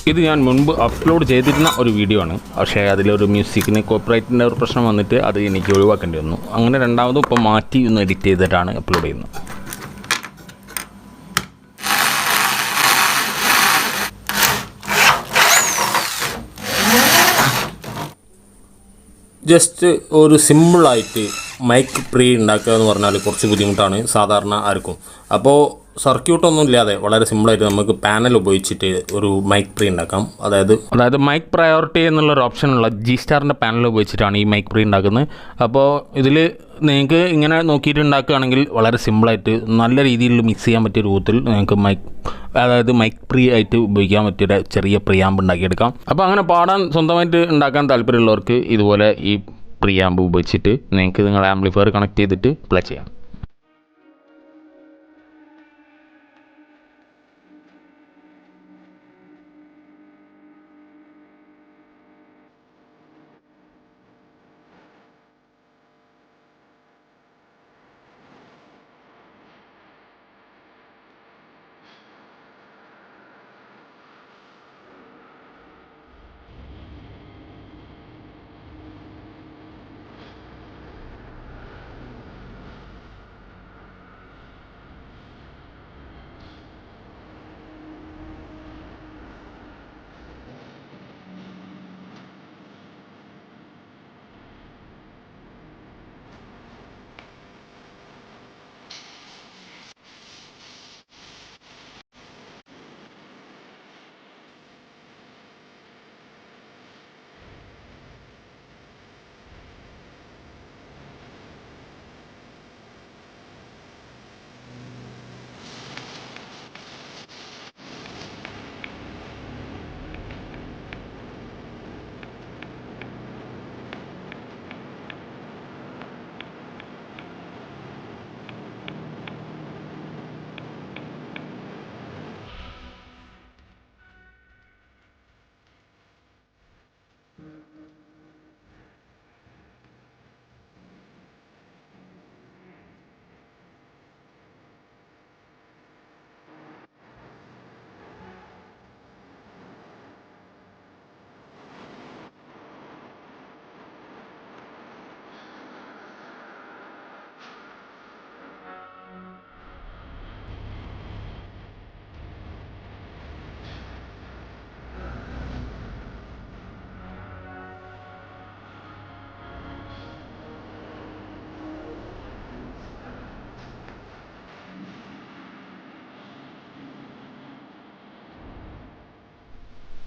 ഇത് ഞാൻ മുൻപ് അപ്ലോഡ് ചെയ്തിരുന്ന ഒരു വീഡിയോ ആണ്. പക്ഷേ അതിലൊരു മ്യൂസിക്കിന് കോപ്പിറൈറ്റിൻ്റെ ഒരു പ്രശ്നം വന്നിട്ട് അത് എനിക്ക് ഒഴിവാക്കേണ്ടി വന്നു. അങ്ങനെ രണ്ടാമതും ഇപ്പോൾ മാറ്റി ഒന്ന് എഡിറ്റ് ചെയ്തിട്ടാണ് അപ്ലോഡ് ചെയ്യുന്നത്. ജസ്റ്റ് ഒരു സിമ്പിളായിട്ട് മൈക്ക് പ്രീ ഉണ്ടാക്കുക എന്ന് പറഞ്ഞാൽ കുറച്ച് ബുദ്ധിമുട്ടാണ് സാധാരണ ആർക്കും. അപ്പോൾ സർക്യൂട്ടൊന്നും ഇല്ലാതെ വളരെ സിമ്പിളായിട്ട് നമുക്ക് പാനൽ ഉപയോഗിച്ചിട്ട് ഒരു മൈക്ക് പ്രീ ഉണ്ടാക്കാം. അതായത് മൈക്ക് പ്രയോറിറ്റി എന്നുള്ളൊരു ഓപ്ഷനുള്ള G-Starൻ്റെ പാനൽ ഉപയോഗിച്ചിട്ടാണ് ഈ മൈക്ക് പ്രീ ഉണ്ടാക്കുന്നത്. അപ്പോൾ ഇതിൽ നിങ്ങൾക്ക് ഇങ്ങനെ നോക്കിയിട്ട് ഉണ്ടാക്കുകയാണെങ്കിൽ വളരെ സിമ്പിളായിട്ട് നല്ല രീതിയിൽ മിക്സ് ചെയ്യാൻ പറ്റിയ രൂപത്തിൽ നിങ്ങൾക്ക് മൈക്ക് പ്രീ ആയിട്ട് ഉപയോഗിക്കാൻ പറ്റിയ ചെറിയ പ്രിയാമ്പ് ഉണ്ടാക്കിയെടുക്കാം. അപ്പോൾ അങ്ങനെ പാടാൻ സ്വന്തമായിട്ട് ഉണ്ടാക്കാൻ താല്പര്യമുള്ളവർക്ക് ഇതുപോലെ ഈ പ്രിയാമ്പ് ഉപയോഗിച്ചിട്ട് നിങ്ങൾക്ക് നിങ്ങളുടെ ആംപ്ലിഫയർ കണക്ട് ചെയ്തിട്ട് പ്ലേ ചെയ്യാം.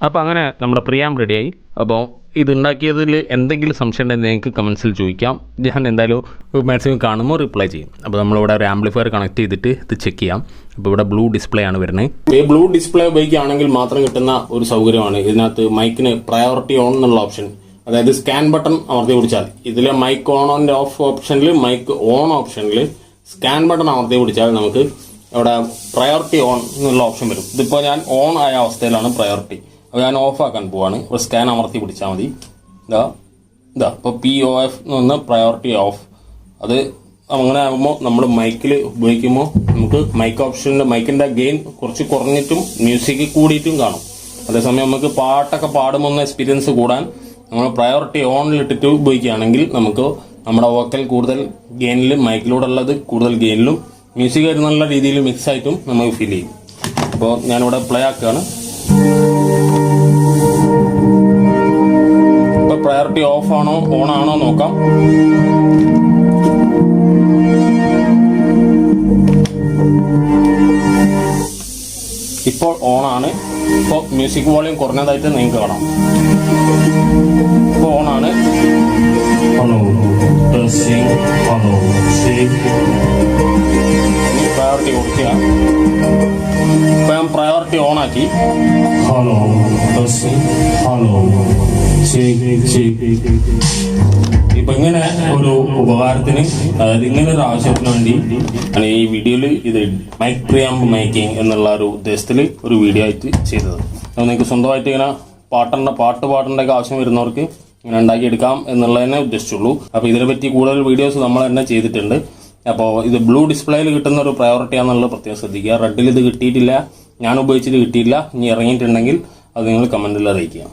അപ്പോൾ അങ്ങനെ നമ്മുടെ പ്രിയാമ്പ് റെഡിയായി. അപ്പോൾ ഇതുണ്ടാക്കിയതിൽ എന്തെങ്കിലും സംശയം ഉണ്ടെങ്കിൽ നിങ്ങൾക്ക് കമൻസിൽ ചോദിക്കാം. ഞാൻ എന്തായാലും മാക്സിമം കാണുമ്പോൾ റിപ്ലൈ ചെയ്യും. അപ്പോൾ നമ്മളിവിടെ ഒരു ആംപ്ലിഫയർ കണക്ട് ചെയ്തിട്ട് ഇത് ചെക്ക് ചെയ്യാം. അപ്പോൾ ഇവിടെ ബ്ലൂ ഡിസ്പ്ലേ ആണ് വരുന്നത്. ഈ ബ്ലൂ ഡിസ്പ്ലേ ഉപയോഗിക്കുകയാണെങ്കിൽ മാത്രം കിട്ടുന്ന ഒരു സൗകര്യമാണ് ഇതിനകത്ത് മൈക്കിന് പ്രയോറിറ്റി ഓൺ എന്നുള്ള ഓപ്ഷൻ. അതായത് സ്കാൻ ബട്ടൺ അമർത്തി പിടിച്ചാൽ ഇതിലെ മൈക്ക് ഓൺ ആൻഡ് ഓഫ് ഓപ്ഷനിൽ മൈക്ക് ഓൺ ഓപ്ഷനിൽ സ്കാൻ ബട്ടൺ അമർത്തി പിടിച്ചാൽ നമുക്ക് ഇവിടെ പ്രയോറിറ്റി ഓൺ എന്നുള്ള ഓപ്ഷൻ വരും. ഇതിപ്പോൾ ഞാൻ ഓൺ ആയ അവസ്ഥയിലാണ് പ്രയോറിറ്റി. അപ്പോൾ ഞാൻ ഓഫ് ആക്കാൻ പോവാണ്. ഒരു സ്കാൻ അമർത്തി പിടിച്ചാൽ മതി. ഇതാ ഇപ്പോൾ POF എന്ന് പറഞ്ഞ പ്രയോറിറ്റി ഓഫ്. അത് അങ്ങനെ ആകുമ്പോൾ നമ്മൾ മൈക്കിൽ ഉപയോഗിക്കുമ്പോൾ നമുക്ക് മൈക്കിന്റെ ഗെയിൻ കുറച്ച് കുറഞ്ഞിട്ടും മ്യൂസിക് കൂടിയിട്ടും കാണും. അതേസമയം നമുക്ക് പാട്ടൊക്കെ പാടുമ്പോൾ ഒന്ന് എക്സ്പീരിയൻസ് കൂടാൻ നമ്മൾ പ്രയോറിറ്റി ഓണിലിട്ടിട്ട് ഉപയോഗിക്കുകയാണെങ്കിൽ നമുക്ക് നമ്മുടെ വോക്കൽ കൂടുതൽ ഗെയിനിലും മൈക്കിലൂടെ ഉള്ളത് കൂടുതൽ ഗെയിനിലും മ്യൂസിക് നല്ല രീതിയിൽ മിക്സ് ആയിട്ടും നമുക്ക് ഫീൽ ചെയ്യും. അപ്പോൾ ഞാനിവിടെ പ്ലേ ആക്കുകയാണ്. ഇപ്പോൾ പ്രയോറിറ്റി ഓഫ് ആണോ ഓൺ ആണോ നോക്കാം. ഇപ്പോൾ ഓണാണ്. ഇപ്പോൾ മ്യൂസിക് വോളിയം കുറഞ്ഞതായിട്ട് നിങ്ങൾക്ക് കാണാം. ഇപ്പോൾ ഓണാണ്. പ്രയോറിറ്റി കൊടുക്കുക. ഇപ്പൊ ഞാൻ പ്രയോറിറ്റി ഓണാക്കി. ഇപ്പൊ ഇങ്ങനെ ഒരു ഉപകാരത്തിന്, അതായത് ഇങ്ങനെ ഒരു ആവശ്യത്തിന് വേണ്ടി ആണ് ഈ വീഡിയോയിൽ ഇത് മൈക്ക് പ്രിയാമ്പ് മേക്കിംഗ് എന്നുള്ള ഒരു ഉദ്ദേശത്തിൽ ഒരു വീഡിയോ ആയിട്ട് ചെയ്തത്. അപ്പോൾ നിങ്ങൾക്ക് സ്വന്തമായിട്ട് ഇങ്ങനെ പാട്ട് പാടേണ്ട ആവശ്യം വരുന്നവർക്ക് ഇങ്ങനെ ഉണ്ടാക്കിയെടുക്കാം എന്നുള്ളതന്നെ ഉദ്ദേശിച്ചുള്ളൂ. അപ്പോൾ ഇതിനെപ്പറ്റി കൂടുതൽ വീഡിയോസ് നമ്മൾ തന്നെ ചെയ്തിട്ടുണ്ട്. അപ്പോൾ ഇത് ബ്ലൂ ഡിസ്പ്ലേയിൽ കിട്ടുന്ന ഒരു പ്രയോറിറ്റി ആണെന്നുള്ളത് പ്രത്യേകം ശ്രദ്ധിക്കുക. റെഡിൽ ഇത് കിട്ടിയിട്ടില്ല, ഞാൻ ഉപയോഗിച്ചിട്ട് കിട്ടിയില്ല. ഇനി ഇറങ്ങിയിട്ടുണ്ടെങ്കിൽ അത് നിങ്ങൾ കമൻറ്റിൽ അറിയിക്കുക.